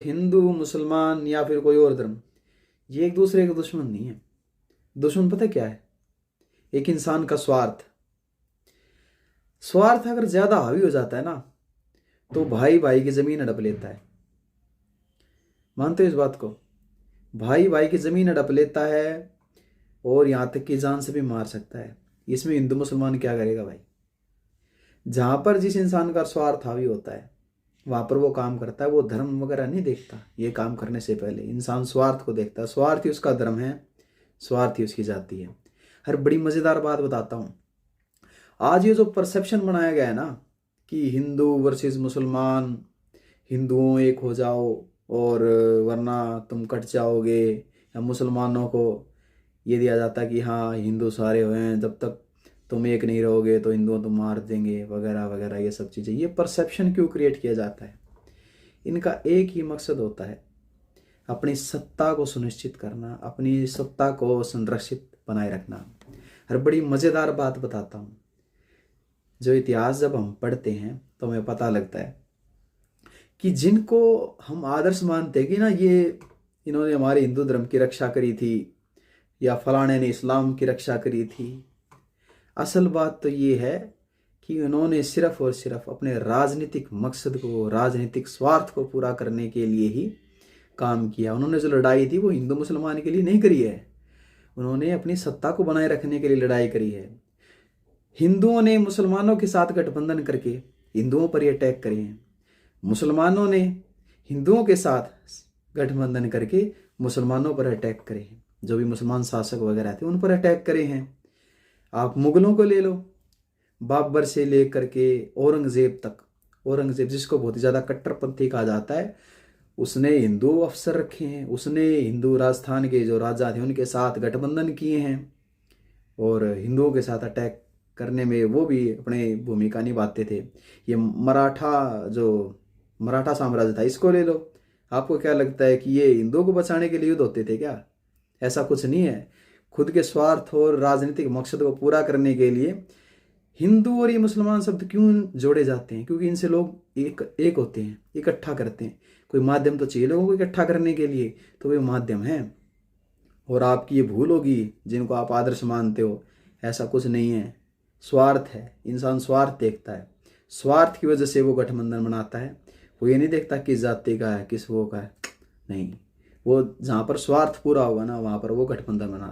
हिंदू मुसलमान या फिर कोई और धर्म, ये एक दूसरे के दुश्मन नहीं है। दुश्मन पता क्या है? एक इंसान का स्वार्थ। स्वार्थ अगर ज्यादा हावी हो जाता है ना, तो भाई भाई की जमीन हड़प लेता है। मानते हो इस बात को? भाई भाई की जमीन हड़प लेता है और यहां तक कि जान से भी मार सकता है। इसमें हिंदू मुसलमान क्या करेगा भाई? जहां पर जिस इंसान का स्वार्थ हावी होता है वहां पर वो काम करता है। वो धर्म वगैरह नहीं देखता। ये काम करने से पहले इंसान स्वार्थ को देखता है। स्वार्थ ही उसका धर्म है, स्वार्थ ही उसकी जाति है। हर बड़ी मजेदार बात बताता हूं। आज ये जो परसेप्शन बनाया गया है ना कि हिंदू वर्सेस मुसलमान, हिंदुओं एक हो जाओ और वरना तुम कट जाओगे, या मुसलमानों को ये दिया जाता है कि हाँ हिंदू सारे हुए हैं, जब तक तुम एक नहीं रहोगे तो हिंदुओं तुम मार देंगे वगैरह वगैरह। ये सब चीज़ें, ये परसेप्शन क्यों क्रिएट किया जाता है? इनका एक ही मकसद होता है, अपनी सत्ता को सुनिश्चित करना, अपनी सत्ता को संरक्षित बनाए रखना। हर बड़ी मज़ेदार बात बताता हूँ। जो इतिहास जब हम पढ़ते हैं तो हमें पता लगता है कि जिनको हम आदर्श मानते हैं कि ना ये इन्होंने हमारे हिंदू धर्म की रक्षा करी थी या फलाने ने इस्लाम की रक्षा करी थी, असल बात तो ये है कि उन्होंने सिर्फ और सिर्फ अपने राजनीतिक मकसद को, राजनीतिक स्वार्थ को पूरा करने के लिए ही काम किया। उन्होंने जो लड़ाई थी वो हिंदू मुसलमान के लिए नहीं करी है, उन्होंने अपनी सत्ता को बनाए रखने के लिए लड़ाई करी है। हिंदुओं ने मुसलमानों के साथ गठबंधन करके हिंदुओं पर ये अटैक करे हैं, मुसलमानों ने हिंदुओं के साथ गठबंधन करके मुसलमानों पर अटैक करे हैं। जो भी मुसलमान शासक वगैरह थे उन पर अटैक करे हैं। आप मुगलों को ले लो, बाबर से लेकर के औरंगजेब तक। औरंगजेब जिसको बहुत ही ज़्यादा कट्टरपंथी कहा जाता है, उसने हिंदू अफसर रखे हैं, उसने हिंदू राजस्थान के जो राजा थे उनके साथ गठबंधन किए हैं और हिंदुओं के साथ अटैक करने में वो भी अपनी भूमिका निभाते थे। ये मराठा साम्राज्य था, इसको ले लो। आपको क्या लगता है कि ये हिंदुओं को बचाने के लिए युद्ध होते थे क्या? ऐसा कुछ नहीं है। खुद के स्वार्थ और राजनीतिक मकसद को पूरा करने के लिए हिंदू और ये मुसलमान शब्द क्यों जोड़े जाते हैं? क्योंकि इनसे लोग एक होते हैं, इकट्ठा करते हैं। कोई माध्यम तो चाहिए लोगों को इकट्ठा करने के लिए, तो वे माध्यम हैं। और आपकी ये भूल होगी जिनको आप आदर्श मानते हो, ऐसा कुछ नहीं है। स्वार्थ है, इंसान स्वार्थ देखता है, स्वार्थ की वजह से वो गठबंधन बनाता है। वो ये नहीं देखता किस जाति का है, किस वो का है, नहीं। वो जहाँ पर स्वार्थ पूरा होगा ना वहाँ पर वो गठबंधन बनाता है।